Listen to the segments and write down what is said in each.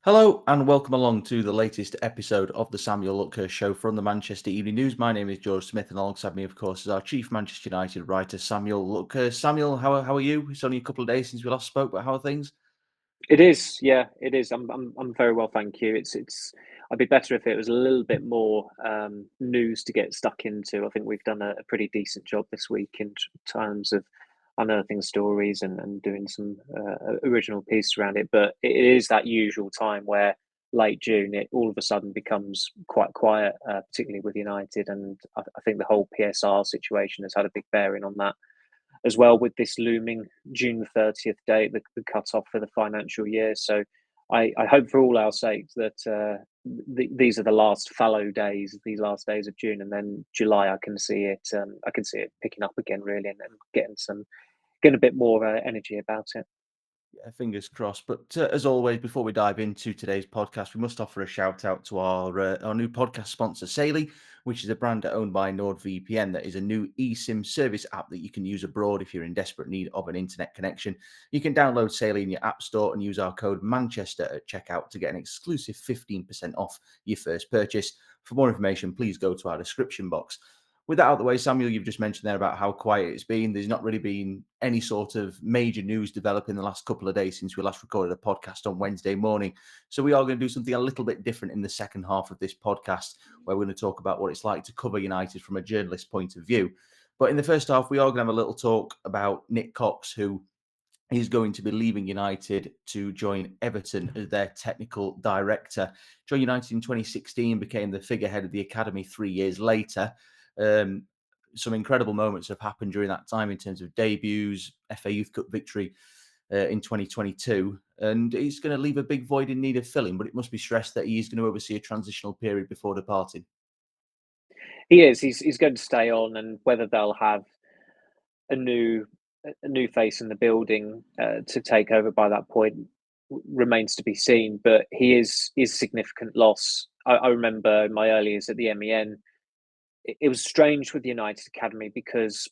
Hello and welcome along to the latest episode of the Samuel Luckhurst Show from the Manchester Evening News. My name is George Smith and alongside me, of course, is our Chief Manchester United writer, Samuel Luckhurst. Samuel, how are you? It's only a couple of days since we last spoke, but how are things? It is, yeah, it is. I'm very well, thank you. It's. I'd be better if it was a little bit more news to get stuck into. I think we've done a pretty decent job this week in terms of unearthing stories and doing some original pieces around it. But it is that usual time where late June it all of a sudden becomes quite quiet, particularly with United, and I think the whole PSR situation has had a big bearing on that as well, with this looming June 30th date, the cut-off for the financial year. So I hope for all our sakes that these are the last fallow days, these last days of June, and then July. I can see it picking up again, really, and getting a bit more energy about it. Yeah, fingers crossed. But as always, before we dive into today's podcast, we must offer a shout out to our new podcast sponsor, Saley, which is a brand owned by NordVPN that is a new eSIM service app that you can use abroad if you're in desperate need of an internet connection. You can download Saley in your app store and use our code Manchester at checkout to get an exclusive 15% off your first purchase. For more information, please go to our description box. With that out of the way, Samuel, you've just mentioned there about how quiet it's been. There's not really been any sort of major news develop in the last couple of days since we last recorded a podcast on Wednesday morning. So we are going to do something a little bit different in the second half of this podcast, where we're going to talk about what it's like to cover United from a journalist point of view. But in the first half, we are going to have a little talk about Nick Cox, who is going to be leaving United to join Everton as their technical director. Joined United in 2016, became the figurehead of the academy 3 years later. Some incredible moments have happened during that time in terms of debuts, FA Youth Cup victory in 2022, and he's going to leave a big void in need of filling, but it must be stressed that he is going to oversee a transitional period before departing. He is. He's going to stay on, and whether they'll have a new a new face in the building to take over by that point remains to be seen. But he is a significant loss. I remember in my early years at the MEN, it was strange with the United Academy because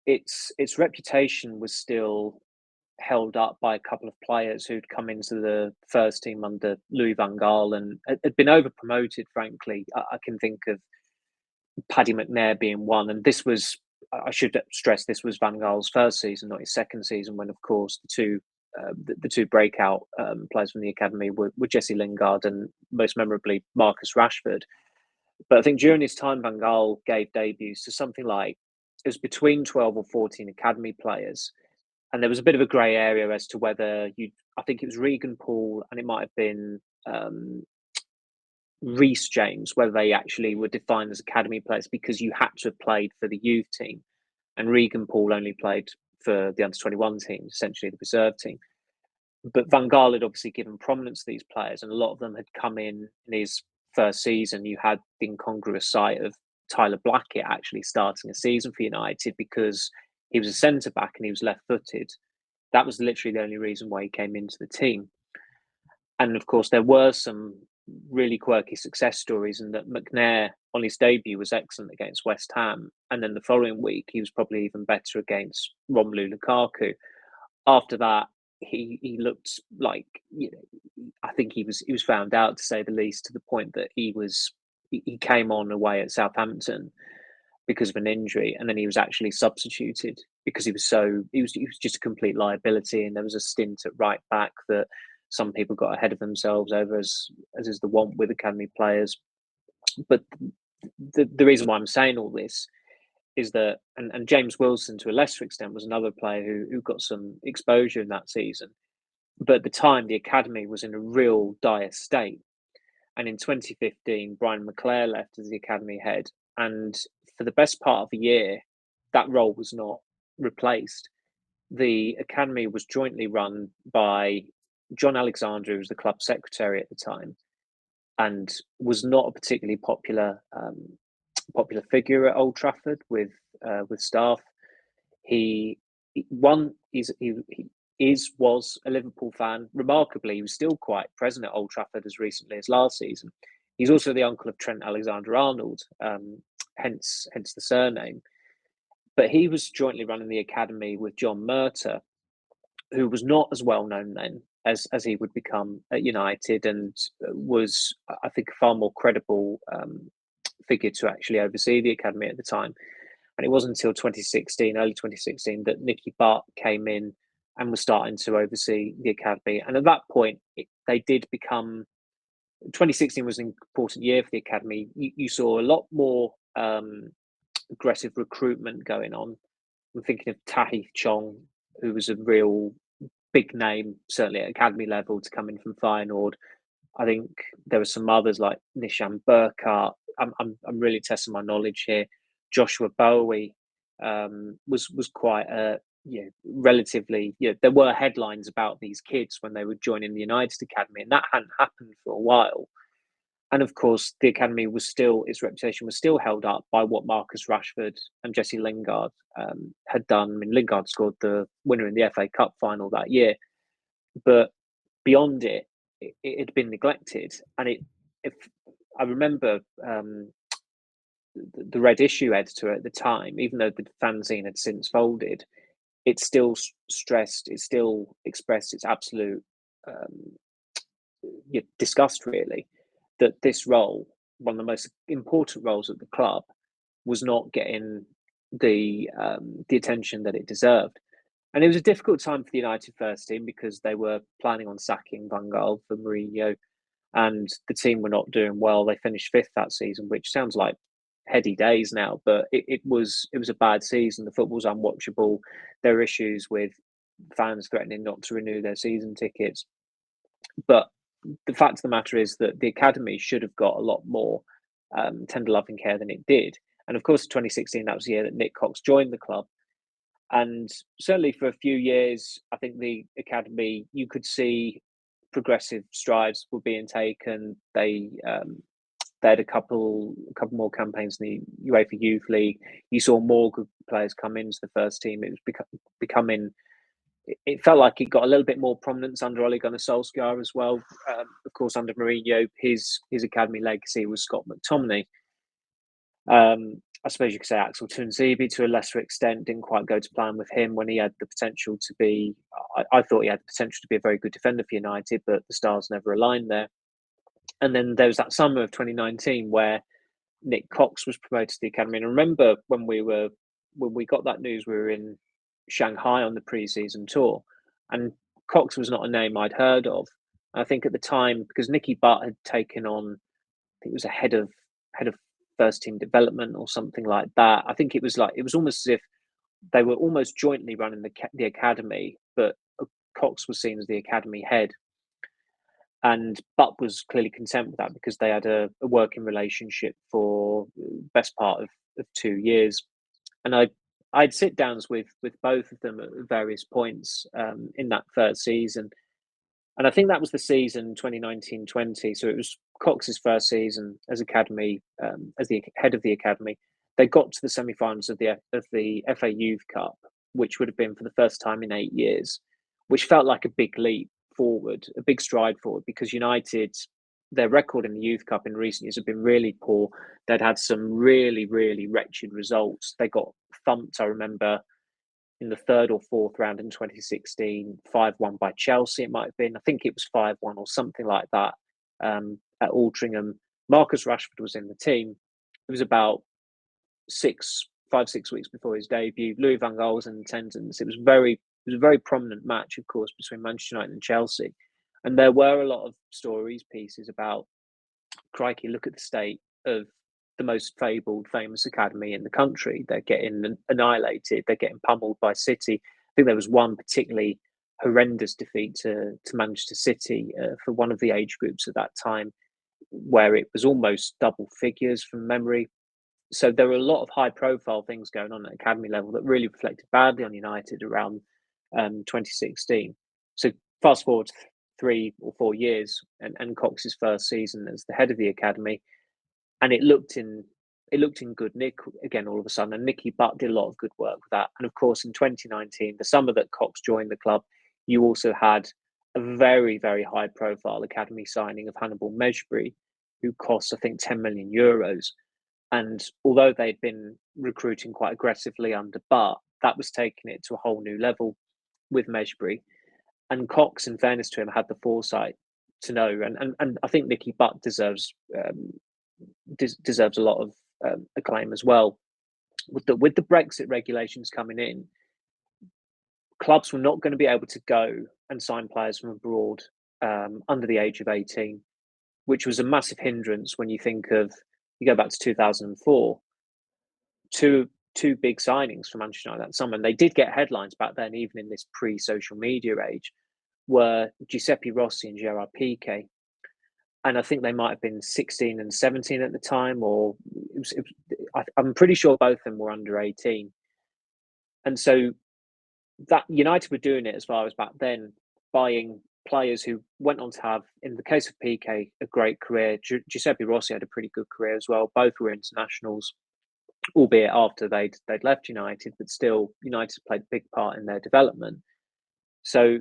its reputation was still held up by a couple of players who'd come into the first team under Louis van Gaal and had been over promoted. Frankly, I can think of Paddy McNair being one, and this was, I should stress, this was Van Gaal's first season, not his second season, when of course the two breakout players from the academy were Jesse Lingard and most memorably Marcus Rashford. But I think during his time, Van Gaal gave debuts to something like, it was between 12 or 14 academy players. And there was a bit of a grey area as to whether I think it was Regan Paul and it might have been Reece James, whether they actually were defined as academy players because you had to have played for the youth team. And Regan Paul only played for the under 21 team, essentially the reserve team. But Van Gaal had obviously given prominence to these players, and a lot of them had come in his first season. You had the incongruous sight of Tyler Blackett actually starting a season for United because he was a centre back and he was left footed. That was literally the only reason why he came into the team. And of course, there were some really quirky success stories, and that McNair on his debut was excellent against West Ham, and then the following week he was probably even better against Romelu Lukaku. After that, he looked like, I think he was found out, to say the least, to the point that he came on away at Southampton because of an injury, and then he was actually substituted because he was just a complete liability, and there was a stint at right back that some people got ahead of themselves over, as is the want with academy players. But the reason why I'm saying all this is that, and James Wilson to a lesser extent was another player who got some exposure in that season. But at the time, the academy was in a real dire state. And in 2015, Brian McClare left as the academy head. And for the best part of a year, that role was not replaced. The academy was jointly run by John Alexander, who was the club secretary at the time, and was not a particularly popular figure at Old Trafford with staff. He was a Liverpool fan. Remarkably, he was still quite present at Old Trafford as recently as last season. He's also the uncle of Trent Alexander-Arnold, hence the surname. But he was jointly running the academy with John Murter, who was not as well known then, as he would become at United, and was, I think, a far more credible figure to actually oversee the academy at the time. And it wasn't until 2016, early 2016, that Nicky Butt came in and was starting to oversee the academy. And at that point, they did become. 2016 was an important year for the academy. You saw a lot more aggressive recruitment going on. I'm thinking of Tahi Chong, who was a real big name, certainly at academy level, to come in from Feyenoord. I think there were some others like Nishan Burkhardt. I'm really testing my knowledge here. Joshua Bowie was quite a relatively. There were headlines about these kids when they were joining the United Academy, and that hadn't happened for a while. And of course, the academy was still, its reputation was still held up by what Marcus Rashford and Jesse Lingard had done. I mean, Lingard scored the winner in the FA Cup final that year, but beyond it had been neglected. And if I remember, the Red Issue editor at the time, even though the fanzine had since folded, it still stressed, it still expressed its absolute disgust, really, that this role, one of the most important roles at the club, was not getting the attention that it deserved. And it was a difficult time for the United first team because they were planning on sacking Van Gaal for Mourinho, and the team were not doing well. They finished fifth that season, which sounds like heady days now, but it was a bad season. The football was unwatchable. There were issues with fans threatening not to renew their season tickets. But the fact of the matter is that the academy should have got a lot more tender loving care than it did. And of course, 2016, that was the year that Nick Cox joined the club. And certainly for a few years, I think the academy, you could see progressive strides were being taken. They had a couple more campaigns in the UEFA Youth League. You saw more good players come into the first team. It was becoming. It felt like it got a little bit more prominence under Ole Gunnar Solskjaer as well. Of course, under Mourinho, his academy legacy was Scott McTominay. I suppose you could say Axel Tuanzebe to a lesser extent didn't quite go to plan with him when he had the potential to be. I thought he had the potential to be a very good defender for United, but the stars never aligned there. And then there was that summer of 2019 where Nick Cox was promoted to the academy. And I remember when we got that news, we were in Shanghai on the pre-season tour, and Cox was not a name I'd heard of. I think at the time, because Nicky Butt had taken on, I think it was a head of first team development or something like that. I think it was almost as if they were almost jointly running the academy, but Cox was seen as the academy head. And Butt was clearly content with that because they had a working relationship for the best part of 2 years. And I'd sit downs with both of them at various points in that first season. And I think that was the season 2019-20. So it was Cox's first season as academy, as the head of the academy. They got to the semi-finals of the FA Youth Cup, which would have been for the first time in 8 years, which felt like a big leap forward, a big stride forward, because United, their record in the Youth Cup in recent years have been really poor. They'd had some really, really wretched results. They got thumped, I remember, in the third or fourth round in 2016, 5-1 by Chelsea, it might have been. I think it was 5-1 or something like that at Altrincham. Marcus Rashford was in the team. It was about 5-6 weeks before his debut. Louis van Gaal was in attendance. It was a very prominent match, of course, between Manchester United and Chelsea. And there were a lot of pieces about, crikey, look at the state of the most fabled, famous academy in the country. They're getting annihilated. They're getting pummeled by City. I think there was one particularly horrendous defeat to Manchester City for one of the age groups at that time, where it was almost double figures from memory. So there were a lot of high-profile things going on at academy level that really reflected badly on United around 2016. So fast forward 3 or 4 years, and Cox's first season as the head of the academy, and it looked in good nick again all of a sudden. And Nicky Butt did a lot of good work with that. And of course, in 2019, the summer that Cox joined the club, you also had a very, very high-profile academy signing of Hannibal Mejbri, who cost, I think, 10 million euros. And although they'd been recruiting quite aggressively under Butt, that was taking it to a whole new level with Mejbri. And Cox, in fairness to him, had the foresight to know, and I think Nicky Butt deserves a lot of acclaim as well. With the Brexit regulations coming in, clubs were not going to be able to go and sign players from abroad under the age of 18, which was a massive hindrance when you think of, you go back to 2004, two big signings for Manchester United that summer, and they did get headlines back then, even in this pre-social media age, were Giuseppe Rossi and Gerard Piqué. And I think they might have been 16 and 17 at the time, or I'm pretty sure both of them were under 18. And so that United were doing it as far as back then, buying players who went on to have, in the case of Piqué, a great career. Giuseppe Rossi had a pretty good career as well. Both were internationals, albeit after they'd left United, but still United played a big part in their development. So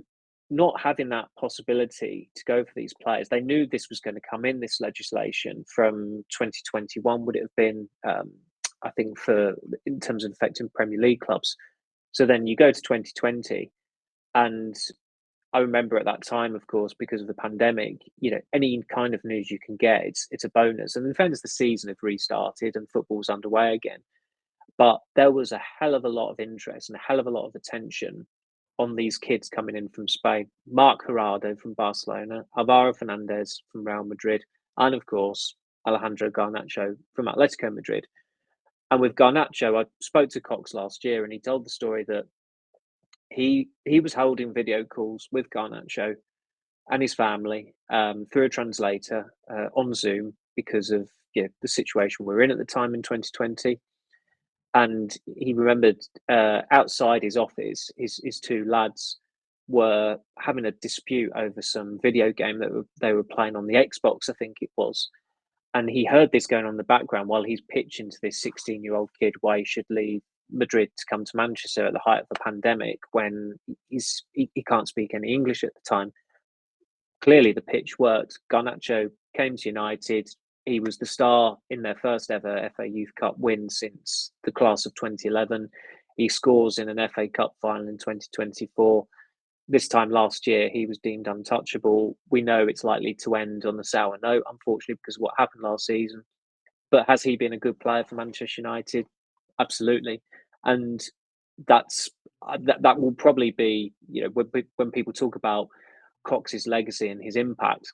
not having that possibility to go for these players, they knew this was going to come in, this legislation from 2021 would it have been, I think, in terms of affecting Premier League clubs. So then you go to 2020, and I remember at that time, of course, because of the pandemic, any kind of news you can get, it's a bonus. And in fairness, the season had restarted and football's underway again. But there was a hell of a lot of interest and a hell of a lot of attention on these kids coming in from Spain. Marc Jurado from Barcelona, Alvaro Fernandez from Real Madrid, and of course, Alejandro Garnacho from Atletico Madrid. And with Garnacho, I spoke to Cox last year, and he told the story that he was holding video calls with Garnacho and his family through a translator on Zoom because of the situation we're in at the time in 2020. And he remembered outside his office, his two lads were having a dispute over some video game that they were playing on the Xbox, I think it was. And he heard this going on in the background while he's pitching to this 16-year-old kid why he should leave Madrid to come to Manchester at the height of the pandemic when he can't speak any English at the time. Clearly, the pitch worked. Garnacho came to United. He was the star in their first ever FA Youth Cup win since the class of 2011. He scores in an FA Cup final in 2024. This time last year, he was deemed untouchable. We know it's likely to end on a sour note, unfortunately, because of what happened last season. But has he been a good player for Manchester United? Absolutely. And that will probably be, when people talk about Cox's legacy and his impact,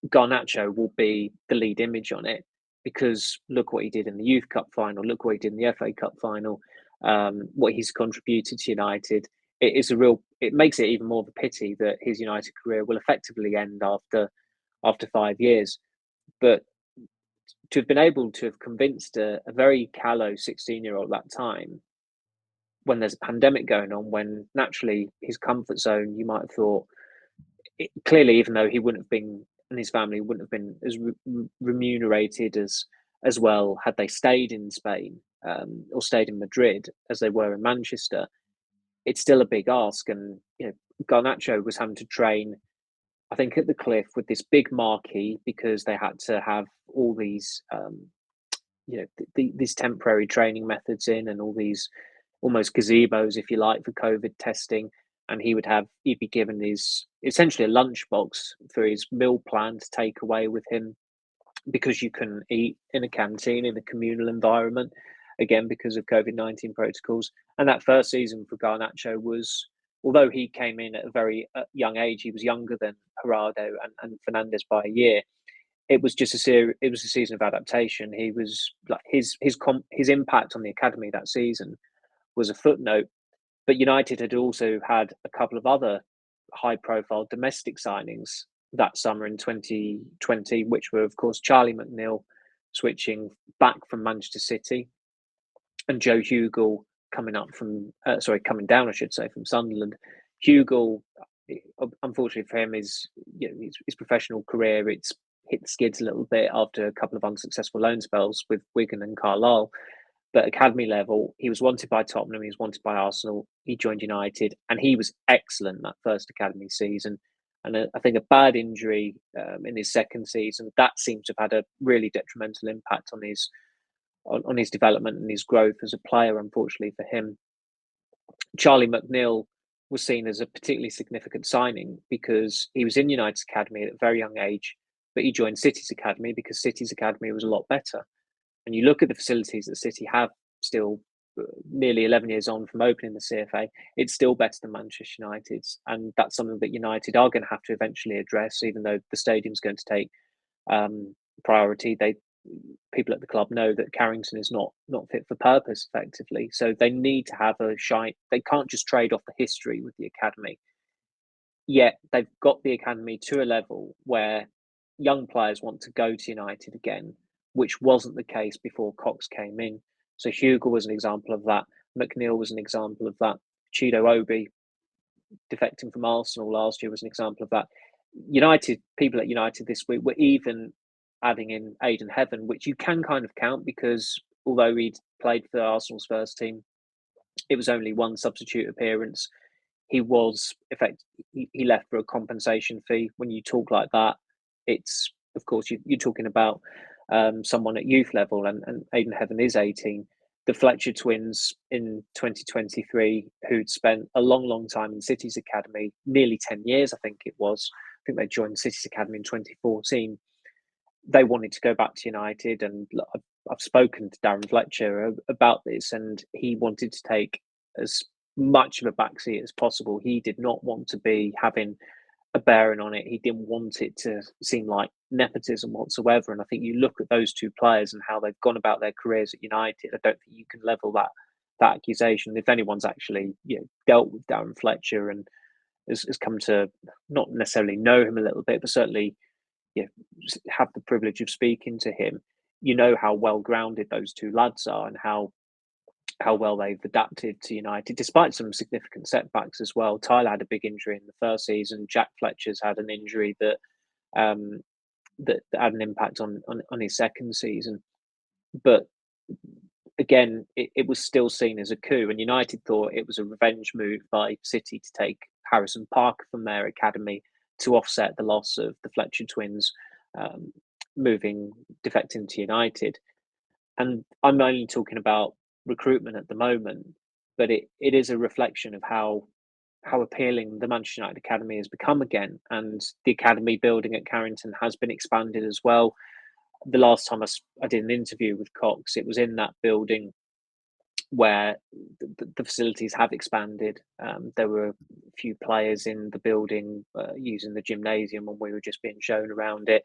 Garnacho will be the lead image on it, because look what he did in the Youth Cup final, look what he did in the FA Cup final, what he's contributed to United. It makes it even more of a pity that his United career will effectively end after 5 years. But to have been able to have convinced a very callow 16-year-old at that time, when there's a pandemic going on, when naturally his comfort zone, you might have thought, clearly, even though he wouldn't have been, and his family wouldn't have been as remunerated as well had they stayed in Spain or stayed in Madrid as they were in Manchester, it's still a big ask. And Garnacho was having to train, I think, at the Cliff with this big marquee, because they had to have all these these temporary training methods in, and all these almost gazebos, if you like, for COVID testing. And he'd be given essentially a lunchbox for his meal plan to take away with him, because you couldn't eat in a canteen in a communal environment, again, because of COVID-19 protocols. And that first season for Garnacho was, although he came in at a very young age, he was younger than Jurado and Fernandez by a year. It was just it was a season of adaptation. He was like his impact on the academy that season was a footnote. But United had also had a couple of other high-profile domestic signings that summer in 2020, which were, of course, Charlie McNeill switching back from Manchester City, and Joe Hugill coming down, I should say, from Sunderland. Hugill, unfortunately for him, his professional career, it's hit the skids a little bit after a couple of unsuccessful loan spells with Wigan and Carlisle. But academy level, he was wanted by Tottenham, he was wanted by Arsenal, he joined United, and he was excellent that first academy season. And I think a bad injury in his second season, that seems to have had a really detrimental impact on his development and his growth as a player, unfortunately for him. Charlie McNeill was seen as a particularly significant signing because he was in United's academy at a very young age, but he joined City's academy because City's academy was a lot better. And you look at the facilities that City have still, nearly 11 years on from opening the CFA, it's still better than Manchester United's. And that's something that United are going to have to eventually address, even though the stadium's going to take priority. People at the club know that Carrington is not fit for purpose effectively. So they need to have a shine. They can't just trade off the history with the academy. Yet they've got the academy to a level where young players want to go to United again, which wasn't the case before Cox came in. So Hugo was an example of that. McNeil was an example of that. Chido Obi, defecting from Arsenal last year, was an example of that. People at United this week were even adding in Aidan Heaven, which you can kind of count because although he'd played for Arsenal's first team, it was only one substitute appearance. He left for a compensation fee. When you talk like that, it's of course you're talking about someone at youth level, and Aidan Heaven is 18. The Fletcher twins in 2023, who'd spent a long time in City's academy, nearly 10 years, I think it was. I think they joined City's academy in 2014. They wanted to go back to United, and I've spoken to Darren Fletcher about this, and he wanted to take as much of a backseat as possible. He did not want to be having a bearing on it. He didn't want it to seem like nepotism whatsoever. And I think you look at those two players and how they've gone about their careers at United. I don't think you can level that accusation. If anyone's actually dealt with Darren Fletcher and has come to not necessarily know him a little bit, but certainly have the privilege of speaking to him, you know how well grounded those two lads are and how well they've adapted to United, despite some significant setbacks as well. Tyler had a big injury in the first season. Jack Fletcher's had an injury that that had an impact on his second season. But again, it was still seen as a coup, and United thought it was a revenge move by City to take Harrison Parker from their academy to offset the loss of the Fletcher twins defecting to United. And I'm only talking about recruitment at the moment, but it is a reflection of how appealing the Manchester United academy has become again, and the academy building at Carrington has been expanded as well. The last time I did an interview with Cox, it was in that building where the facilities have expanded. There were a few players in the building using the gymnasium when we were just being shown around it.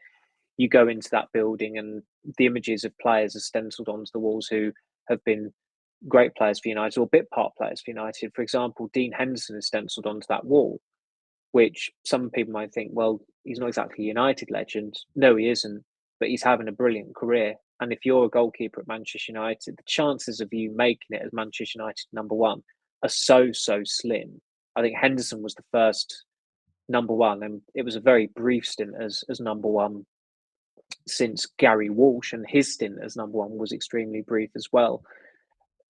You go into that building and the images of players are stenciled onto the walls who have been great players for United or bit part players for United. For example, Dean Henderson is stenciled onto that wall, which some people might think, well, he's not exactly a United legend. No, he isn't, but he's having a brilliant career. And if you're a goalkeeper at Manchester United, the chances of you making it as Manchester United number one are so slim. I think Henderson was the first number one, and it was a very brief stint as number one since Gary Walsh, and his stint as number one was extremely brief as well.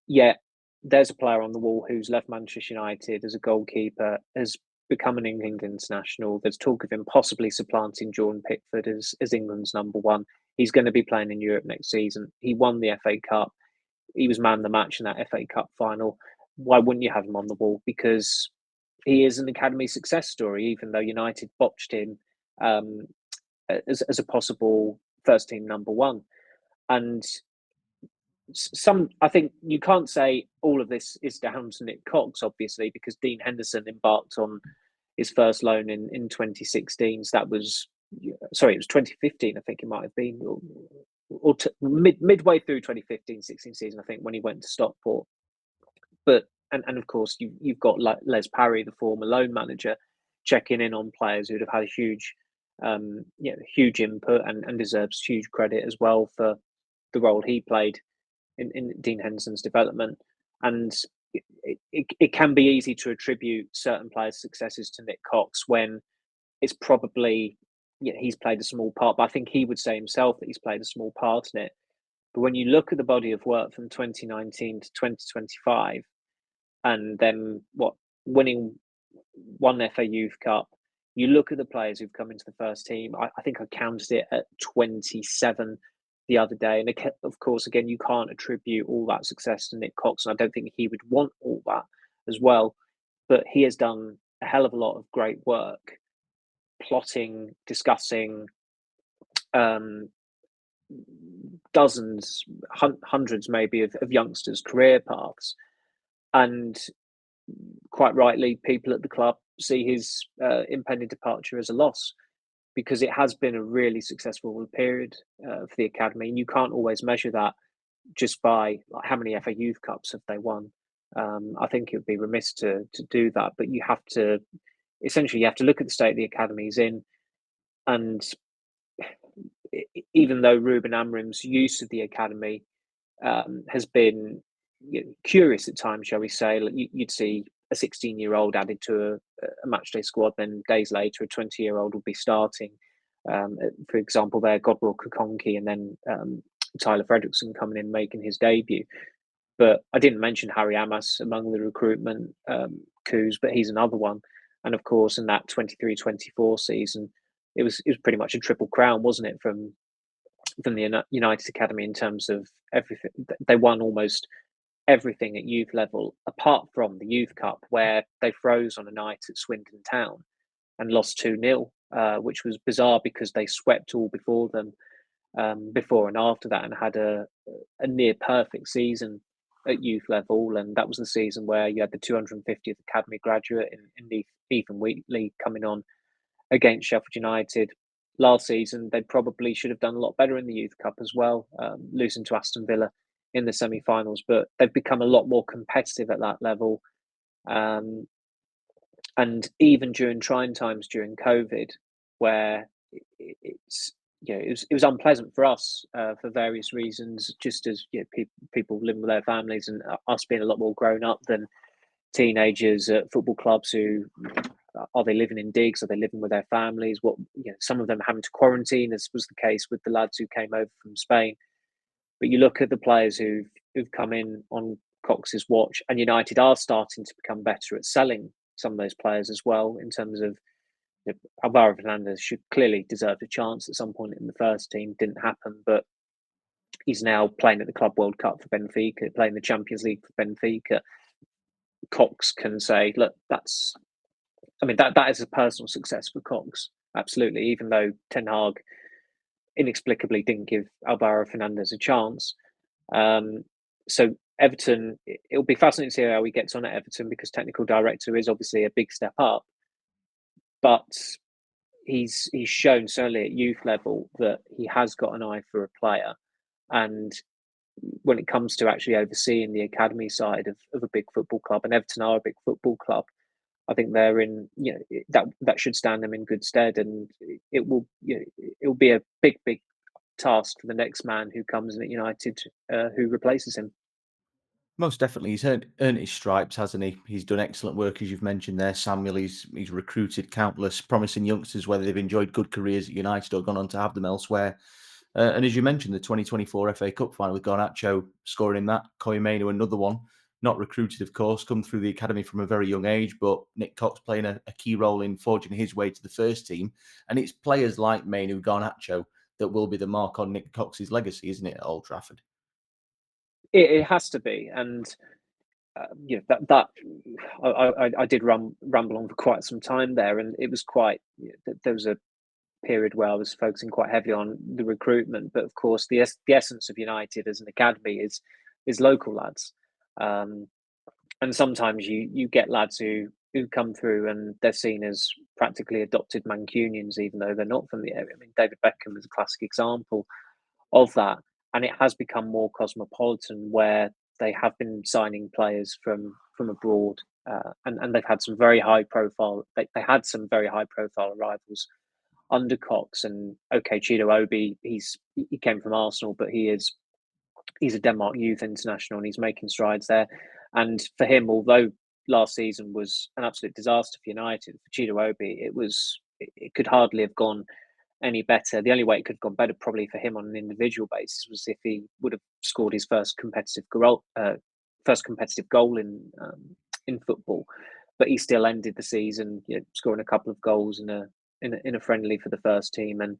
Yet there's a player on the wall who's left Manchester United as a goalkeeper, has become an England international. There's talk of him possibly supplanting Jordan Pickford as England's number one. He's going to be playing in Europe next season. He won the FA Cup. He was man of the match in that FA Cup final. Why wouldn't you have him on the wall? Because he is an academy success story, even though United botched him as a possible first team number one. And I think you can't say all of this is down to Nick Cox, obviously, because Dean Henderson embarked on his first loan in 2016. So that was, it was 2015, I think it might have been, or midway through 2015-16 season, I think, when he went to Stockport. But and of course you've got Les Parry, the former loan manager, checking in on players who'd have had a huge input and deserves huge credit as well for the role he played in Dean Henderson's development. And it can be easy to attribute certain players' successes to Nick Cox when it's probably he's played a small part. But I think he would say himself that he's played a small part in it. But when you look at the body of work from 2019 to 2025, and then winning one FA Youth Cup, you look at the players who've come into the first team. I think I counted it at 27 the other day. And of course, again, you can't attribute all that success to Nick Cox, and I don't think he would want all that as well. but he has done a hell of a lot of great work plotting, discussing um, dozens, hundreds maybe of youngsters' career paths. And quite rightly, people at the club see his impending departure as a loss, because it has been a really successful period for the academy, and you can't always measure that just by like, how many FA Youth Cups have they won. I think it would be remiss to do that, but you have to look at the state the academy's in, and even though Ruben Amorim's use of the academy has been curious at times, shall we say, like you'd see a 16-year-old added to a matchday squad, then days later a 20-year-old would be starting. For example, there Godwill Kokonki and then Tyler Fredrickson coming in making his debut. But I didn't mention Harry Amas among the recruitment coups, but he's another one. And of course, in that 23-24 season, it was pretty much a triple crown, wasn't it, from the United Academy in terms of everything. They won almost everything at youth level, apart from the Youth Cup, where they froze on a night at Swindon Town and lost 2-0, which was bizarre because they swept all before them, before and after that, and had a near perfect season at youth level. And that was the season where you had the 250th Academy graduate in Ethan Wheatley coming on against Sheffield United. Last season, they probably should have done a lot better in the Youth Cup as well, losing to Aston Villa in the semi-finals. But they've become a lot more competitive at that level. And even during trying times during COVID, where it was unpleasant for us for various reasons, just as people living with their families and us being a lot more grown up than teenagers at football clubs who are they living in digs? Are they living with their families? Some of them having to quarantine, as was the case with the lads who came over from Spain. But you look at the players who've come in on Cox's watch, and United are starting to become better at selling some of those players as well. In terms of Alvaro Fernandez should clearly deserve a chance at some point in the first team. Didn't happen, but he's now playing at the Club World Cup for Benfica, playing the Champions League for Benfica. Cox can say, look, that is a personal success for Cox, absolutely, even though Ten Hag inexplicably didn't give Alvaro Fernandez a chance. So Everton, it'll be fascinating to see how he gets on at Everton, because technical director is obviously a big step up, but he's shown certainly at youth level that he has got an eye for a player. And when it comes to actually overseeing the academy side of a big football club, and Everton are a big football club, I think they're in, that should stand them in good stead, and it will be a big task for the next man who comes in at United, who replaces him. Most definitely, he's earned his stripes, hasn't he? He's done excellent work, as you've mentioned there, Samuel. He's recruited countless promising youngsters, whether they've enjoyed good careers at United or gone on to have them elsewhere. And as you mentioned, the 2024 FA Cup final with Garnacho scoring in that, Mainoo, another one, not recruited, of course, come through the academy from a very young age, but Nick Cox playing a key role in forging his way to the first team. And it's players like Mainoo, Garnacho that will be the mark on Nick Cox's legacy, isn't it, at Old Trafford? It has to be, and I did ramble on for quite some time there, and it was quite. There was a period where I was focusing quite heavily on the recruitment, but of course, the essence of United as an academy is local lads, and sometimes you get lads who come through and they're seen as practically adopted Mancunians, even though they're not from the area. I mean, David Beckham is a classic example of that. And it has become more cosmopolitan, where they have been signing players from abroad, and they've had some very high profile. They had some very high profile arrivals under Cox. And okay, Chido Obi, he came from Arsenal, but he's a Denmark youth international, and he's making strides there. And for him, although last season was an absolute disaster for United, for Chido Obi, it could hardly have gone any better. The only way it could have gone better, probably for him on an individual basis, was if he would have scored his first competitive goal in football. But he still ended the season scoring a couple of goals in a friendly for the first team, and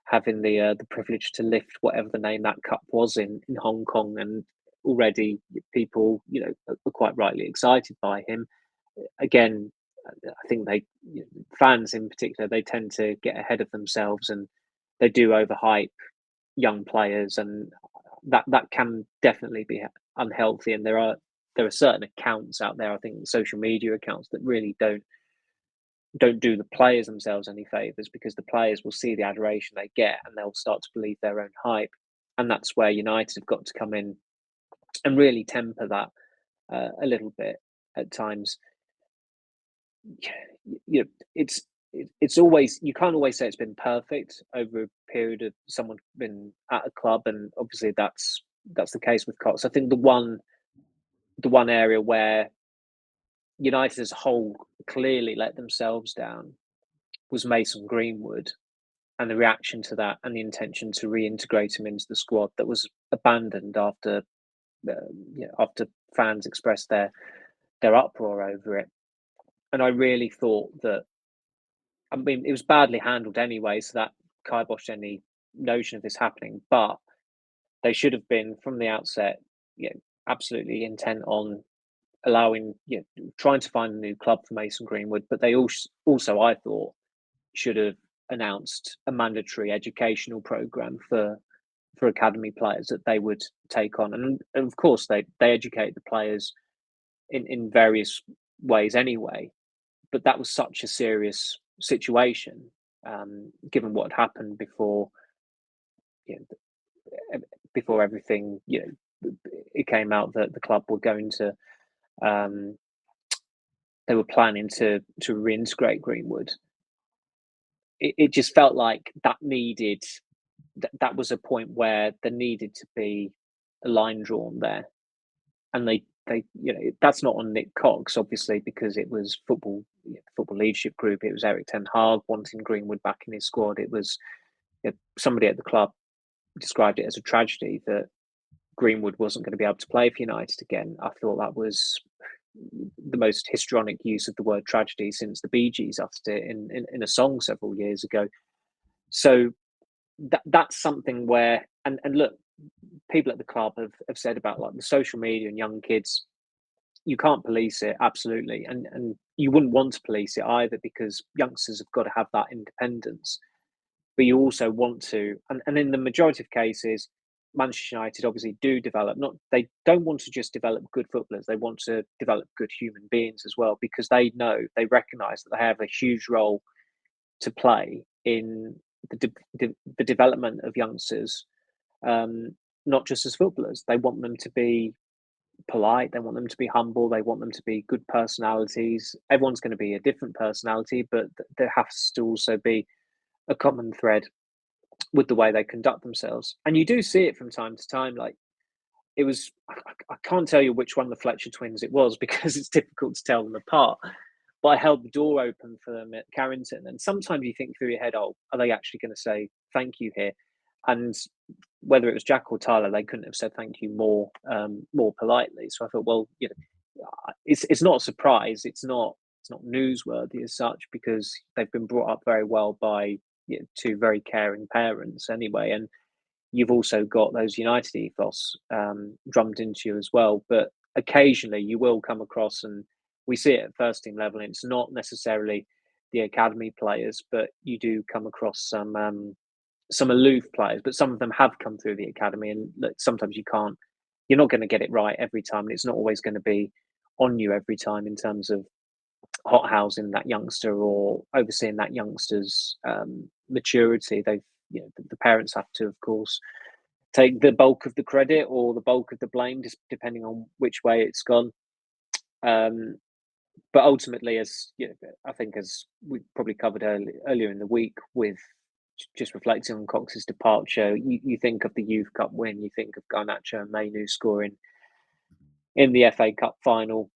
having the privilege to lift whatever the name that cup was in Hong Kong. And already people are quite rightly excited by him. again, I think fans in particular, they tend to get ahead of themselves and they do overhype young players, and that can definitely be unhealthy. And there are certain accounts out there, I think social media accounts, that really don't do the players themselves any favors, because the players will see the adoration they get and they'll start to believe their own hype. And that's where United have got to come in and really temper that a little bit at times. You know, it's always, you can't always say it's been perfect over a period of someone been at a club, and obviously that's the case with Cox. I think the one area where United as a whole clearly let themselves down was Mason Greenwood, and the reaction to that, and the intention to reintegrate him into the squad that was abandoned after after fans expressed their uproar over it. And I really thought that, I mean, it was badly handled anyway, so that kiboshed any notion of this happening. But they should have been from the outset, absolutely intent on allowing, trying to find a new club for Mason Greenwood. But they also, I thought, should have announced a mandatory educational program for academy players that they would take on. And of course, they educate the players in various ways anyway. But that was such a serious situation, given what had happened before. Before everything, it came out that the club were going to, they were planning to reintegrate Greenwood. It just felt like that needed, that was a point where there needed to be a line drawn there, and they that's not on Nick Cox, obviously, because it was football leadership group. It was Eric Ten Hag wanting Greenwood back in his squad. It was somebody at the club described it as a tragedy that Greenwood wasn't going to be able to play for United again. I thought that was the most histrionic use of the word tragedy since the Bee Gees uttered it in a song several years ago. So that's something where, and look, people at the club have said about like the social media and young kids, you can't police it, absolutely, and you wouldn't want to police it either, because youngsters have got to have that independence. But you also want to, and in the majority of cases, Manchester United obviously do develop, they don't want to just develop good footballers, they want to develop good human beings as well, because they recognise that they have a huge role to play in the development of youngsters, not just as footballers. They want them to be polite, they want them to be humble, they want them to be good personalities. Everyone's going to be a different personality, but there has to also be a common thread with the way they conduct themselves. And you do see it from time to time. Like, it was, I can't tell you which one of the Fletcher twins it was, because it's difficult to tell them apart. But I held the door open for them at Carrington, and sometimes you think through your head, "Oh, are they actually going to say thank you here?" And whether it was Jack or Tyler, they couldn't have said thank you more politely. So I thought, well, it's not a surprise. It's not newsworthy as such, because they've been brought up very well by two very caring parents anyway. And you've also got those United ethos drummed into you as well. But occasionally you will come across, and we see it at first team level, and it's not necessarily the academy players, but you do come across some aloof players. But some of them have come through the academy, and sometimes you're not going to get it right every time, and it's not always going to be on you every time in terms of hothousing that youngster or overseeing that youngster's maturity. The parents have to, of course, take the bulk of the credit or the bulk of the blame, just depending on which way it's gone. But ultimately, as I think, as we probably covered earlier in the week, with just reflecting on Cox's departure, you think of the Youth Cup win, you think of Garnacho and Mainoo scoring in the FA Cup final.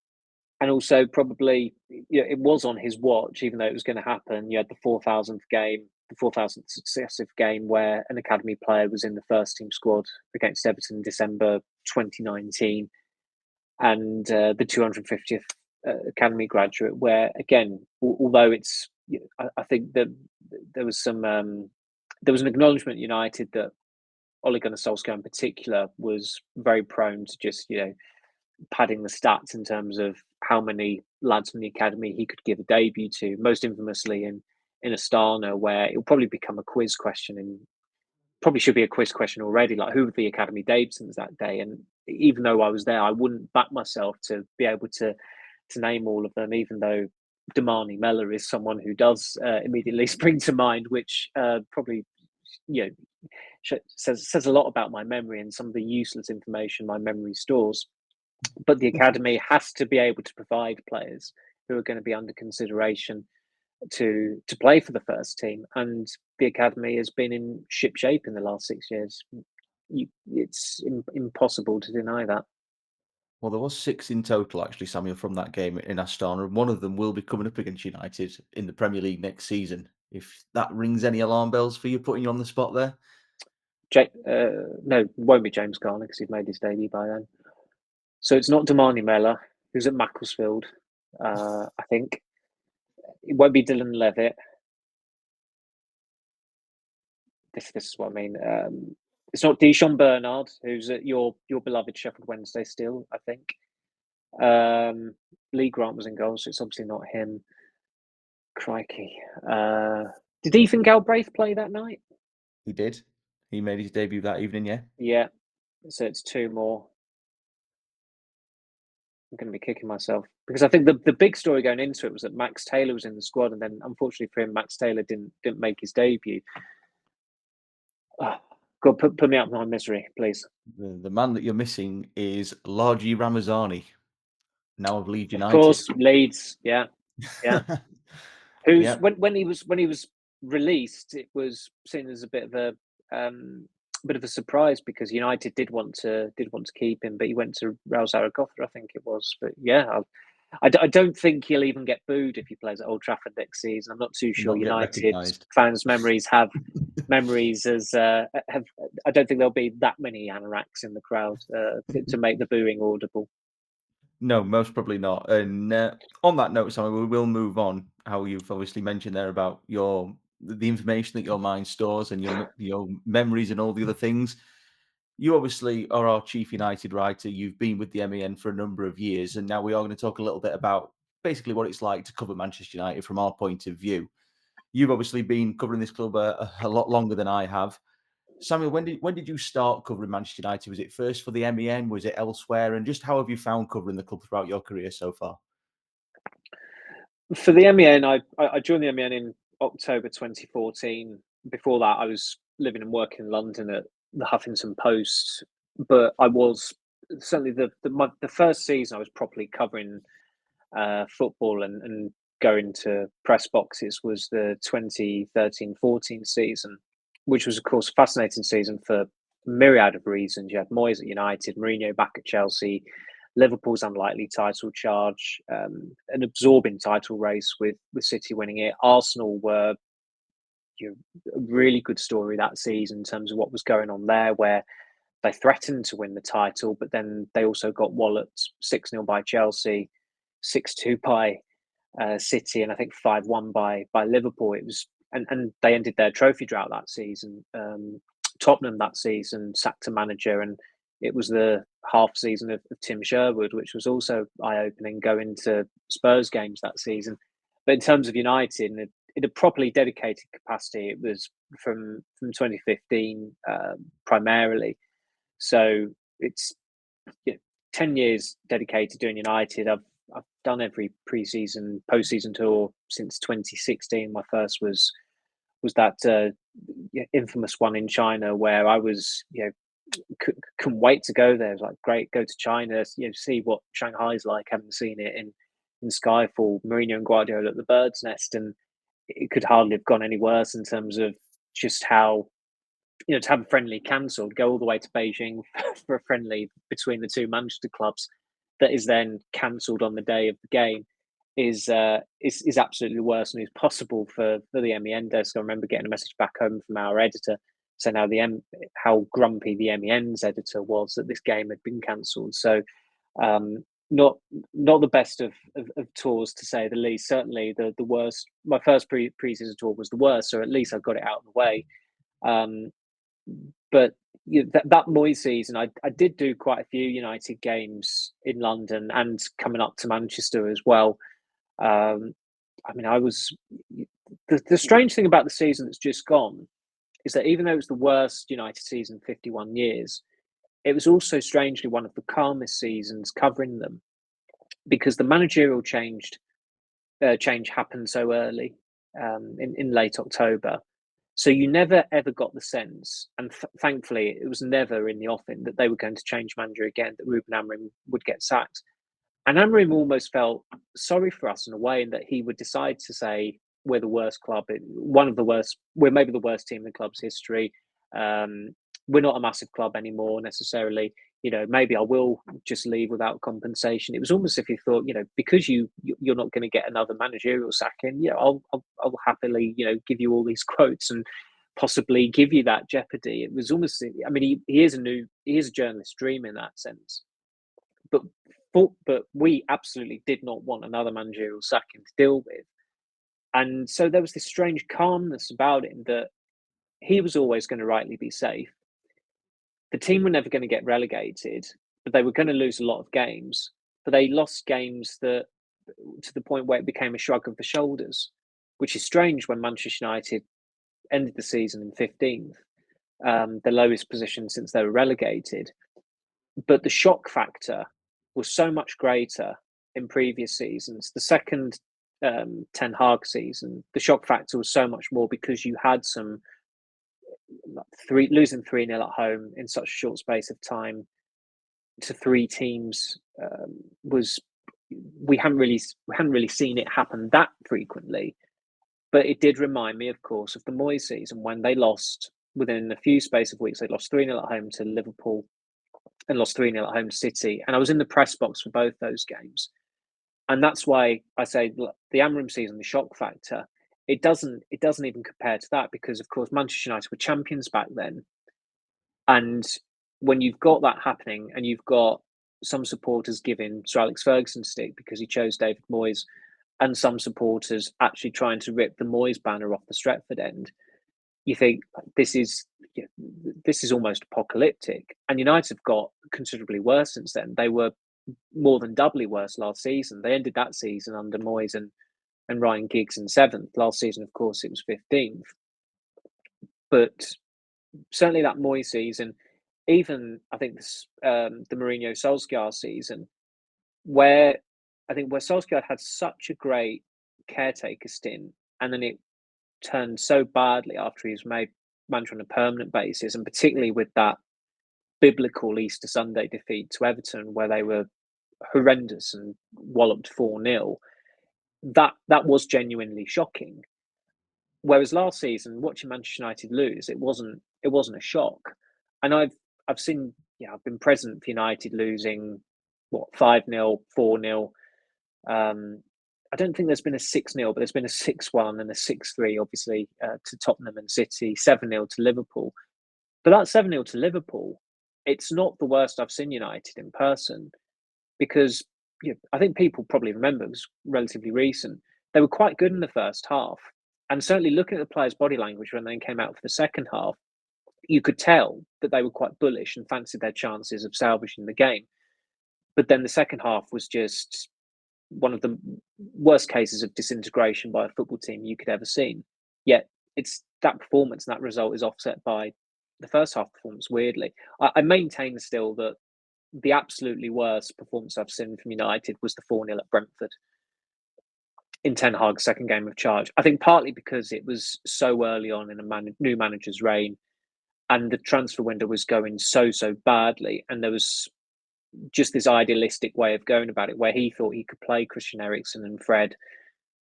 And also, probably, it was on his watch, even though it was going to happen. You had the 4,000th game, the 4,000th successive game where an academy player was in the first team squad against Everton in December 2019, and the 250th academy graduate, where, again, although it's, I think that there was an acknowledgement United that Ole Gunnar Solskjaer in particular was very prone to just, padding the stats in terms of how many lads from the academy he could give a debut to, most infamously in Astana, where it'll probably become a quiz question, and probably should be a quiz question already, like who were the academy debutantes that day. And even though I was there, I wouldn't back myself to be able to name all of them, even though Damani Mellor is someone who does immediately spring to mind, which probably, you know, says a lot about my memory and some of the useless information my memory stores. But the academy has to be able to provide players who are going to be under consideration to play for the first team, and the academy has been in ship shape in the last 6 years. It's impossible to deny that. Well, there was 6 in total, actually, Samuel, from that game in Astana, and one of them will be coming up against United in the Premier League next season. If that rings any alarm bells for you, putting you on the spot there? No, it won't be James Garner because he'd made his debut by then. So it's not Damani Mellor, who's at Macclesfield, I think. It won't be Dylan Levitt. This is what I mean. It's not Dijon Bernard, who's at your beloved Sheffield Wednesday still, I think. Lee Grant was in goal, so it's obviously not him. Crikey. Did Ethan Galbraith play that night? He did. He made his debut that evening, yeah. Yeah. So it's 2 more. I'm going to be kicking myself because I think the big story going into it was that Max Taylor was in the squad, and then unfortunately for him, Max Taylor didn't make his debut. God, put me out of my misery, please. The man that you're missing is Largi Ramazani, now of Leeds Of United. course, Leeds. Yeah. Who's Yeah, when he was released, it was seen as a bit of a surprise because United did want to keep him, but he went to Real Zaragoza, I think it was. But yeah, I don't think he'll even get booed if he plays at Old Trafford next season. I'm not too sure not get United recognised. fans' memories have memories as have. I don't think there'll be that many anoraks in the crowd to make the booing audible. No, most probably not. And on that note, Simon, we will move on. How you've obviously mentioned there about the information that your mind stores and your memories and all the other things. You obviously are our chief United writer. You've been with the MEN for a number of years, and now we are going to talk a little bit about basically what it's like to cover Manchester United from our point of view. You've obviously been covering this club a lot longer than I have. Samuel, when did you start covering Manchester United? Was it first for the MEN? Was it elsewhere? And just how have you found covering the club throughout your career so far? For the MEN, I joined the MEN in October 2014. Before that, I was living and working in London at the Huffington Post. But I was certainly the first season I was properly covering football and going to press boxes was the 2013-14 season, which was, of course, a fascinating season for a myriad of reasons. You had Moyes at United, Mourinho back at Chelsea, Liverpool's unlikely title charge, an absorbing title race with City winning it. Arsenal were a really good story that season in terms of what was going on there, where they threatened to win the title, but then they also got walloped 6-0 by Chelsea, 6-2 by City, and I think 5-1 by Liverpool. It was, and they ended their trophy drought that season. Tottenham that season sacked a manager, and it was the half season of Tim Sherwood, which was also eye-opening, going to Spurs games that season. But in terms of United, in a properly dedicated capacity, it was from 2015 primarily. So it's 10 years dedicated doing United. I've done every pre-season, post-season tour since 2016. My first was that infamous one in China where I was, couldn't wait to go there. It was like, great, go to China, see what Shanghai's like. Haven't seen it in Skyfall. Mourinho and Guardiola at the Bird's Nest, and it could hardly have gone any worse in terms of just how, to have a friendly cancelled, go all the way to Beijing for a friendly between the two Manchester clubs that is then cancelled on the day of the game is absolutely the worst news possible for the MEN desk. I remember getting a message back home from our editor saying how grumpy the MEN's editor was that this game had been cancelled. So not the best of tours, to say the least. Certainly the worst. My first pre-season tour was the worst, so at least I got it out of the way. But that Moyes season, I did do quite a few United games in London and coming up to Manchester as well. I mean, I was the strange thing about the season that's just gone is that even though it was the worst United season in 51 years, it was also strangely one of the calmest seasons covering them because the managerial change happened so early in late October. So you never ever got the sense, and thankfully it was never in the offing, that they were going to change manager again, that Ruben Amorim would get sacked. And Amorim almost felt sorry for us in a way, in that he would decide to say, we're the worst club, one of the worst, we're maybe the worst team in the club's history. We're not a massive club anymore necessarily. Maybe I will just leave without compensation. It was almost as if he thought, because you're not going to get another managerial sacking, I'll happily, give you all these quotes and possibly give you that jeopardy. It was almost, I mean, he is a journalist's dream in that sense. But we absolutely did not want another managerial sacking to deal with. And so there was this strange calmness about him, that he was always going to rightly be safe. The team were never going to get relegated, but they were going to lose a lot of games. But they lost games that, to the point where it became a shrug of the shoulders, which is strange when Manchester United ended the season in 15th, the lowest position since they were relegated. But the shock factor was so much greater in previous seasons. The second Ten Hag season, the shock factor was so much more because you had some losing 3-0 at home in such a short space of time to three teams was we hadn't really seen it happen that frequently. But it did remind me, of course, of the Moyes season when they lost within a few space of weeks. They lost 3-0 at home to Liverpool and lost 3-0 at home to City. And I was in the press box for both those games. And that's why I say the Amorim season, the shock factor, it doesn't even compare to that, because of course Manchester United were champions back then. And when you've got that happening, and you've got some supporters giving Sir Alex Ferguson stick because he chose David Moyes, and some supporters actually trying to rip the Moyes banner off the Stretford end, you think this is almost apocalyptic. And United have got considerably worse since then. They were more than doubly worse last season. They ended that season under Moyes and Ryan Giggs in 7th. Last season, of course, it was 15th. But certainly that Moyes season, even I think the Mourinho Solskjaer season, where Solskjaer had such a great caretaker stint, and then it turned so badly after he was made manager on a permanent basis, and particularly with that biblical Easter Sunday defeat to Everton, where they were horrendous and walloped 4-0. That was genuinely shocking. Whereas last season, watching Manchester United lose, it wasn't a shock. And I've seen, I've been present for United losing 5-0, 4-0. I don't think there's been a 6-0, but there's been a 6-1 and a 6-3, obviously, to Tottenham and City, 7-0 to Liverpool. But that 7-0 to Liverpool, it's not the worst I've seen United in person, because I think people probably remember, it was relatively recent. They were quite good in the first half. And certainly looking at the players' body language when they came out for the second half, you could tell that they were quite bullish and fancied their chances of salvaging the game. But then the second half was just one of the worst cases of disintegration by a football team you could ever seen. Yet it's that performance and that result is offset by the first half performance, weirdly. I maintain still that the absolutely worst performance I've seen from United was the 4-0 at Brentford in Ten Hag's second game of charge. I think partly because it was so early on in a new manager's reign, and the transfer window was going so badly, and there was just this idealistic way of going about it, where he thought he could play Christian Eriksen and Fred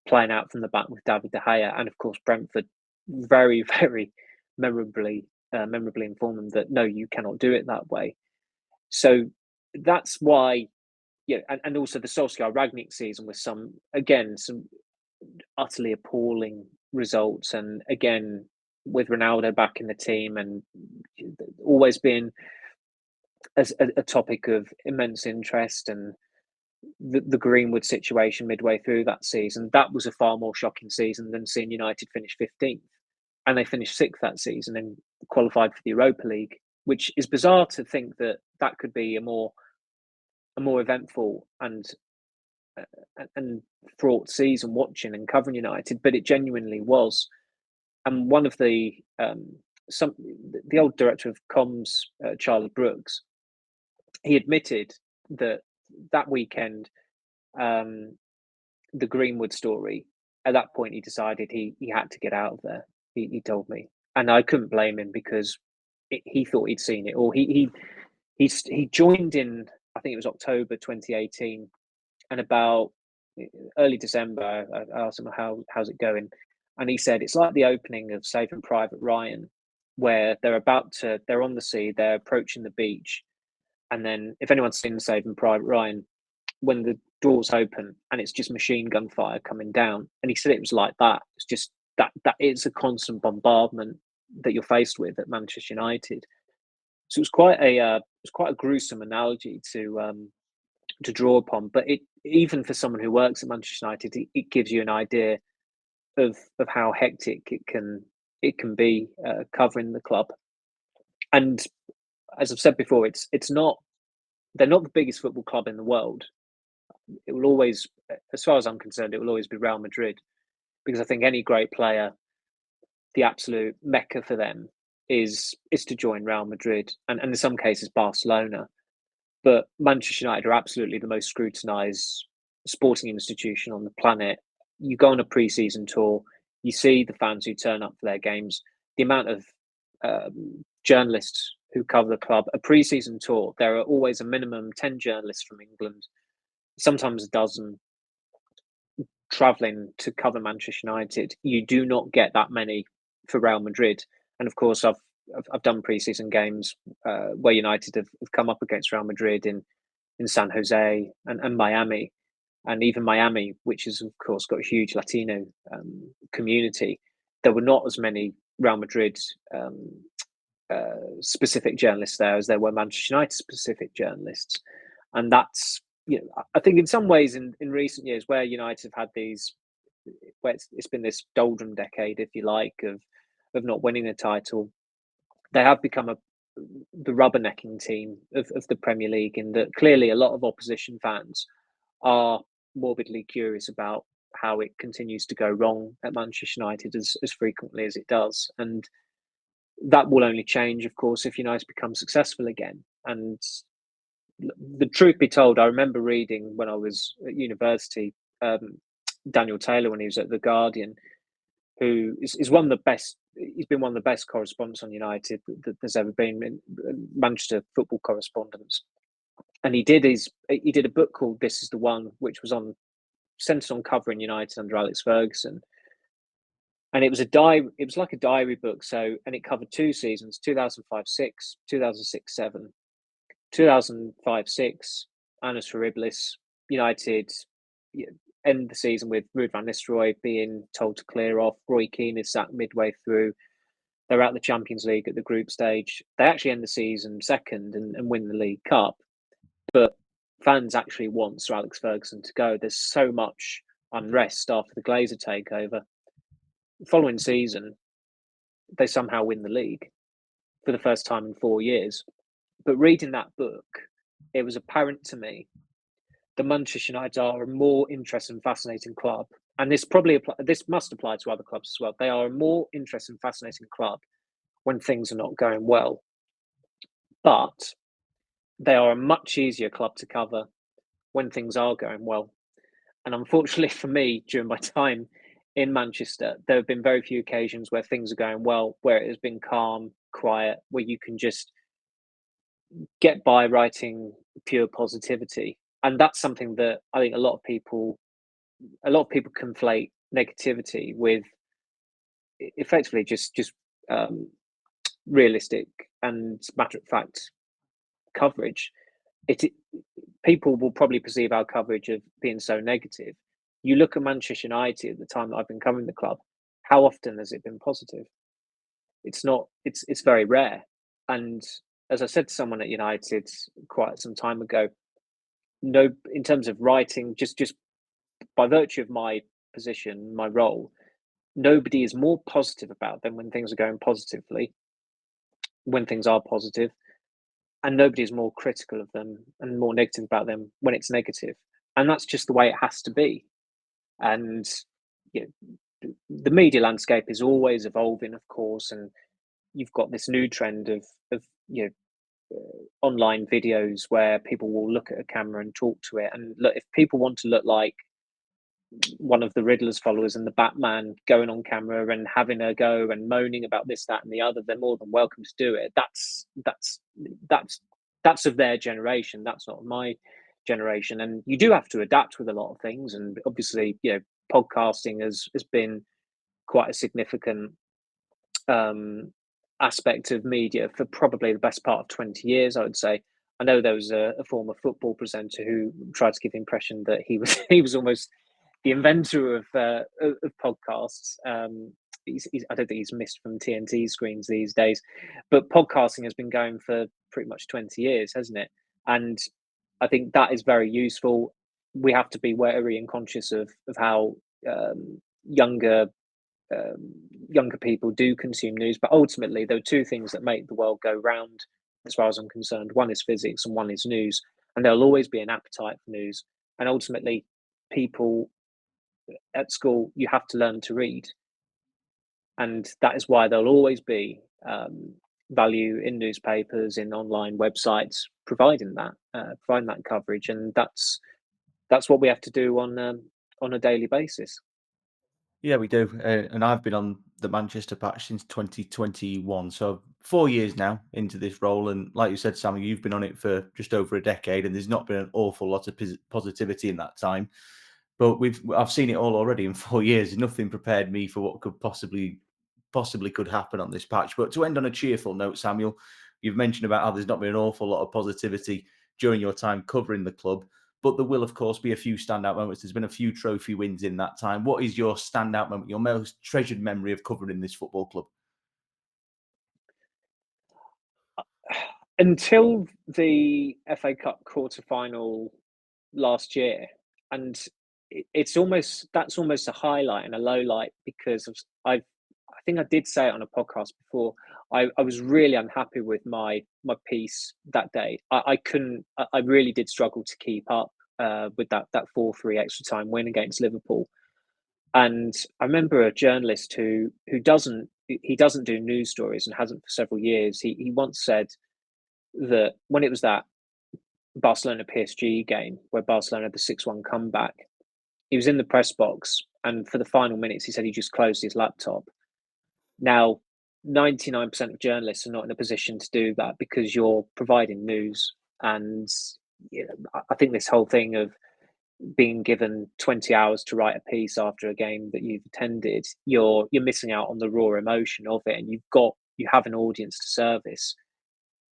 playing out from the back with David De Gea. And of course, Brentford very, very memorably informed them that no, you cannot do it that way. So that's why, and also the Solskjaer Rangnick season with some utterly appalling results, and again with Ronaldo back in the team, and always been as a topic of immense interest, and the Greenwood situation midway through that season. That was a far more shocking season than seeing United finish 15th. and they finished sixth that season and qualified for the Europa League, which is bizarre to think that that could be a more eventful and fraught season watching and covering United, but it genuinely was. And one of the old director of comms, Charlie Brooks, he admitted that weekend, the Greenwood story, at that point he decided he had to get out of there. He told me, and I couldn't blame him, because he thought he'd seen it, or he joined in, I think it was October 2018, and about early December I asked him how's it going, and he said it's like the opening of Saving Private Ryan, where they're on the sea, they're approaching the beach, and then if anyone's seen Saving Private Ryan, when the doors open and it's just machine gun fire coming down, and he said it was like that. It's just that it's a constant bombardment that you're faced with at Manchester United. So it's quite a gruesome analogy to draw upon. But even for someone who works at Manchester United, it gives you an idea of how hectic it can be covering the club. And as I've said before, they're not the biggest football club in the world. It will always, as far as I'm concerned, it will always be Real Madrid, because I think any great player, the absolute mecca for them is to join Real Madrid, and in some cases Barcelona. But Manchester United are absolutely the most scrutinised sporting institution on the planet. You go on a pre-season tour, you see the fans who turn up for their games, the amount of journalists who cover the club. A pre-season tour, there are always a minimum 10 journalists from England, sometimes a dozen, travelling to cover Manchester United. You do not get that many for Real Madrid. And of course, I've done pre-season games where United have come up against Real Madrid in San Jose and Miami, and even Miami, which has of course got a huge Latino community. There were not as many Real Madrid specific journalists there as there were Manchester United specific journalists, and that's, I think in some ways in recent years, where United have had these, where it's been this doldrum decade, if you like, of not winning a title, they have become the rubbernecking team of the Premier League, in that clearly a lot of opposition fans are morbidly curious about how it continues to go wrong at Manchester United as frequently as it does. And that will only change, of course, if United become successful again. And the truth be told, I remember reading when I was at university, Daniel Taylor, when he was at The Guardian, who is one of the best. He's been one of the best correspondents on United that there's ever been, in Manchester football correspondence. And he did a book called This Is the One, which was centered on covering United under Alex Ferguson. And it was like a diary book. And it covered two seasons: 2005-06, 2006-07. 2005-06, Annus Horribilis, United end the season with Ruud van Nistelrooy being told to clear off. Roy Keane is sacked midway through. They're out the Champions League at the group stage. They actually end the season second and win the League Cup. But fans actually want Sir Alex Ferguson to go. There's so much unrest after the Glazer takeover. The following season, they somehow win the league for the first time in 4 years. But reading that book, it was apparent to me that Manchester United are a more interesting, fascinating club. And this must apply to other clubs as well. They are a more interesting, fascinating club when things are not going well. But they are a much easier club to cover when things are going well. And unfortunately for me, during my time in Manchester, there have been very few occasions where things are going well, where it has been calm, quiet, where you can just get by writing pure positivity. And that's something that I think a lot of people conflate negativity with effectively just realistic and matter of fact coverage. People will probably perceive our coverage of being so negative. You look at Manchester United at the time that I've been covering the club, how often has it been positive? It's not. It's very rare. And as I said to someone at United quite some time ago, no, in terms of writing, just by virtue of my position, my role, nobody is more positive about them when things are going positively, when things are positive, and nobody is more critical of them and more negative about them when it's negative. And that's just the way it has to be. And you know, the media landscape is always evolving, of course, and you've got this new trend of online videos where people will look at a camera and talk to it. And look, if people want to look like one of the Riddler's followers and the Batman going on camera and having a go and moaning about this, that, and the other, they're more than welcome to do it. That's of their generation. That's not my generation. And you do have to adapt with a lot of things. And obviously, podcasting has been quite a significant aspect of media for probably the best part of 20 years, I would say. I know there was a former football presenter who tried to give the impression that he was almost the inventor of podcasts. I don't think he's missed from TNT screens these days, but podcasting has been going for pretty much 20 years, hasn't it? And I think that is very useful. We have to be wary and conscious of how younger people do consume news, but ultimately there are two things that make the world go round as far as I'm concerned. One is physics and one is news, and there'll always be an appetite for news. And ultimately, people at school, you have to learn to read, and that is why there'll always be value in newspapers, in online websites, providing that coverage. And that's what we have to do on a daily basis. Yeah, we do. And I've been on the Manchester patch since 2021. So 4 years now into this role. And like you said, Samuel, you've been on it for just over a decade, and there's not been an awful lot of positivity in that time. But I've seen it all already in 4 years. Nothing prepared me for what could possibly could happen on this patch. But to end on a cheerful note, Samuel, you've mentioned about how there's not been an awful lot of positivity during your time covering the club, but there will, of course, be a few standout moments. There's been a few trophy wins in that time. What is your standout moment, your most treasured memory of covering this football club? Until the FA Cup quarter final last year, and it's almost that's almost a highlight and a low light because I think I did say it on a podcast before. I was really unhappy with my piece that day. I couldn't. I really did struggle to keep up with that 4-3 extra time win against Liverpool. And I remember a journalist who doesn't do news stories and hasn't for several years. He once said that when it was that Barcelona PSG game where Barcelona had the 6-1 comeback, he was in the press box, and for the final minutes, he said he just closed his laptop. Now, 99% of journalists are not in a position to do that because you're providing news. And I think this whole thing of being given 20 hours to write a piece after a game that you've attended, you're missing out on the raw emotion of it, and you have an audience to service.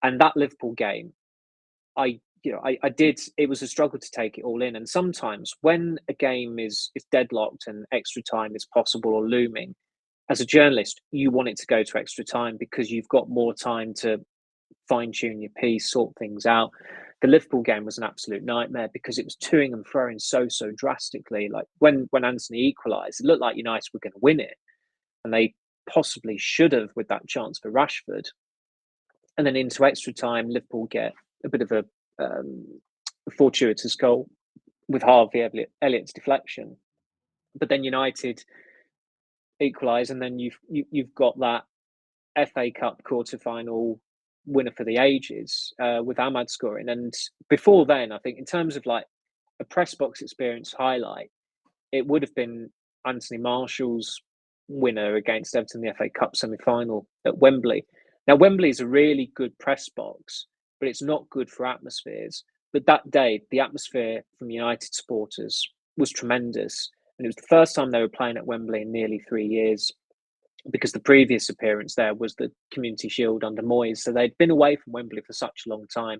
And that Liverpool game, I did. It was a struggle to take it all in. And sometimes when a game is deadlocked and extra time is possible or looming, as a journalist, you want it to go to extra time because you've got more time to fine tune your piece, sort things out. The Liverpool game was an absolute nightmare because it was toing and throwing so drastically. Like when Anthony equalised, it looked like United were going to win it, and they possibly should have with that chance for Rashford. And then into extra time, Liverpool get a bit of a fortuitous goal with Harvey Elliott's deflection. But then United equalise, and then you've got that FA Cup quarter-final winner for the ages with Ahmad scoring. And before then, I think in terms of like a press box experience highlight, it would have been Anthony Marshall's winner against Everton in the FA Cup semi-final at Wembley. Now, Wembley is a really good press box, but it's not good for atmospheres. But that day, the atmosphere from United supporters was tremendous. And it was the first time they were playing at Wembley in nearly 3 years, because the previous appearance there was the Community Shield under Moyes. So they'd been away from Wembley for such a long time.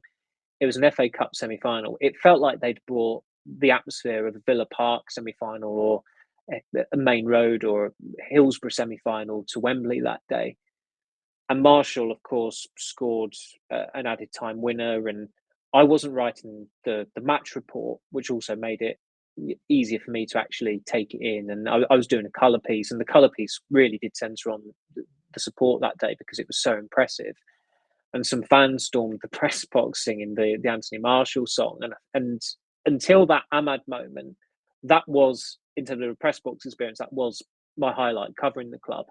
It was an FA Cup semi-final. It felt like they'd brought the atmosphere of a Villa Park semi-final or a Main Road or Hillsborough semi-final to Wembley that day. And Marshall, of course, scored an added time winner. And I wasn't writing the match report, which also made it easier for me to actually take it in. And I was doing a colour piece, and the colour piece really did centre on the support that day because it was so impressive. And some fans stormed the press box singing the Anthony Marshall song, and until that Ahmad moment, that was, in terms of the press box experience, that was my highlight, covering the club.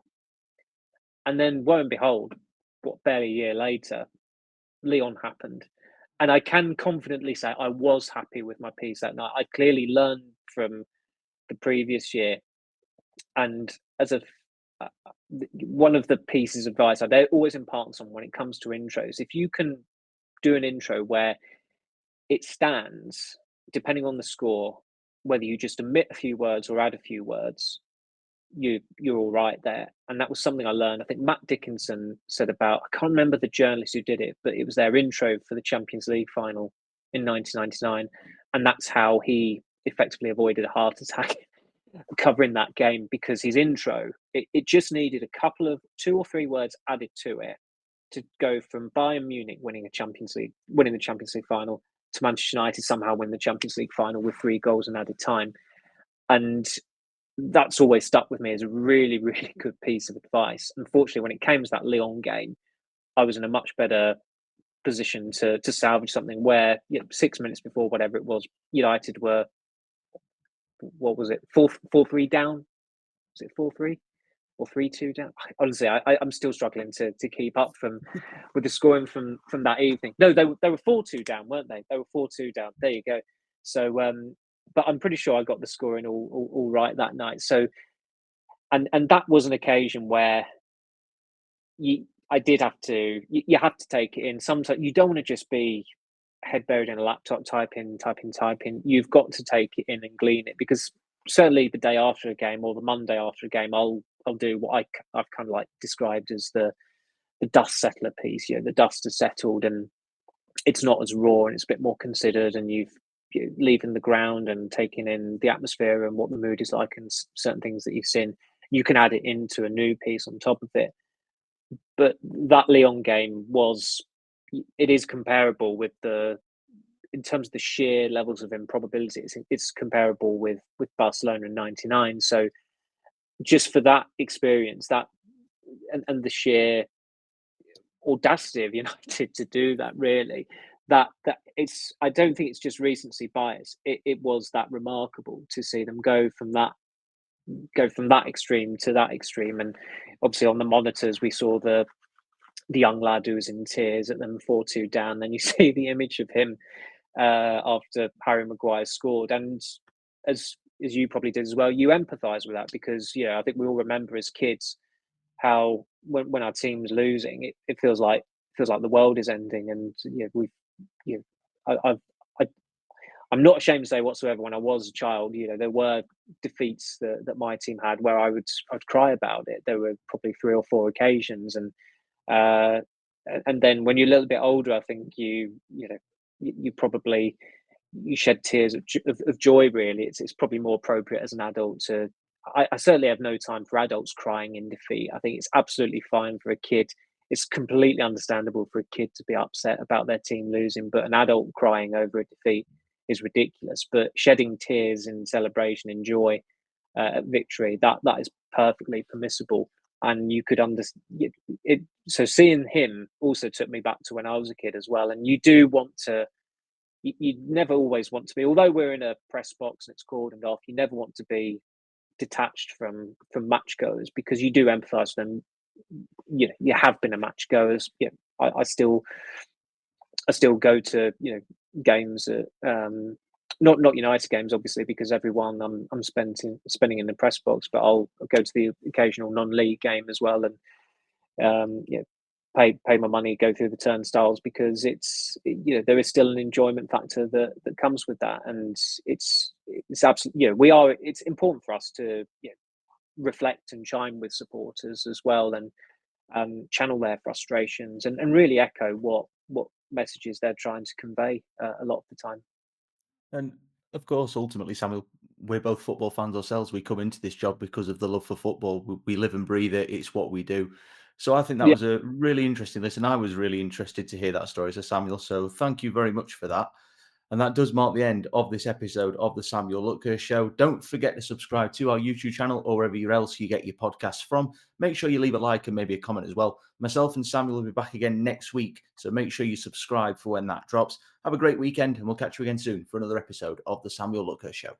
And then, lo and behold, barely a year later, Lyon happened. And I can confidently say I was happy with my piece that night. I clearly learned from the previous year. And as one of the pieces of advice I always impart on someone when it comes to intros, if you can do an intro where it stands, depending on the score, whether you just omit a few words or add a few words, you're all right there. And that was something I learned. I think Matt Dickinson said about, I can't remember the journalist who did it, but it was their intro for the Champions League final in 1999, and that's how he effectively avoided a heart attack covering that game, because his intro, it just needed a couple of 2 or 3 words added to it to go from Bayern Munich winning the Champions League final, to Manchester United somehow win the Champions League final with 3 goals in added time. And that's always stuck with me as a really, really good piece of advice. Unfortunately, when it came to that Lyon game, I was in a much better position to salvage something where 6 minutes before, whatever it was, United were, what was it, 4-3 down? Was it 4-3 or 3-2 down? Honestly, I'm still struggling to keep up with the scoring from that evening. No, they were 4-2 down, weren't they? They were 4-2 down. There you go. So, but I'm pretty sure I got the scoring all right that night. So, and that was an occasion where I did have to. You have to take it in. Sometimes you don't want to just be head buried in a laptop, type in. You've got to take it in and glean it, because certainly the day after a game or the Monday after a game, I'll do what I've kind of like described as the dust settler piece. The dust has settled and it's not as raw and it's a bit more considered, and you're leaving the ground and taking in the atmosphere and what the mood is like and certain things that you've seen. You can add it into a new piece on top of it. But that Lyon game it is comparable with in terms of the sheer levels of improbability, it's comparable with Barcelona in '99. So just for that experience, that and the sheer audacity of United to do that, really, that it's, I don't think it's just recency bias. It was that remarkable to see them go from that extreme to that extreme. And obviously on the monitors we saw the young lad who was in tears at them 4-2 down. Then you see the image of him after Harry Maguire scored, and as you probably did as well, you empathise with that, because I think we all remember as kids how when our team's losing, it feels like the world is ending. And I'm not ashamed to say whatsoever, when I was a child, there were defeats that my team had where I'd cry about it. There were probably 3 or 4 occasions, and then when you're a little bit older, I think you probably shed tears of joy. Really, it's probably more appropriate as an adult to. I certainly have no time for adults crying in defeat. I think it's absolutely fine for a kid. It's completely understandable for a kid to be upset about their team losing, but an adult crying over a defeat is ridiculous. But shedding tears in celebration and joy at victory, that is perfectly permissible. And you could understand it. So seeing him also took me back to when I was a kid as well. And you do want to, you never always want to be, although we're in a press box and it's cordoned off, you never want to be detached from match goers, because you do empathise with them. You have been a match goers. I still go to games at, not United games obviously, because everyone I'm spending in the press box, but I'll go to the occasional non-league game as well, and pay my money, go through the turnstiles, because it's there is still an enjoyment factor that comes with that. And it's absolutely it's important for us to reflect and chime with supporters as well, and channel their frustrations and really echo what messages they're trying to convey a lot of the time. And of course, ultimately, Samuel, we're both football fans ourselves. We come into this job because of the love for football. We live and breathe it. It's what we do. So I think that Yeah, was a really interesting listen. I was really interested to hear that story, so Samuel. So thank you very much for that. And that does mark the end of this episode of the Samuel Luckhurst Show. Don't forget to subscribe to our YouTube channel or wherever else you get your podcasts from. Make sure you leave a like and maybe a comment as well. Myself and Samuel will be back again next week, so make sure you subscribe for when that drops. Have a great weekend, and we'll catch you again soon for another episode of the Samuel Luckhurst Show.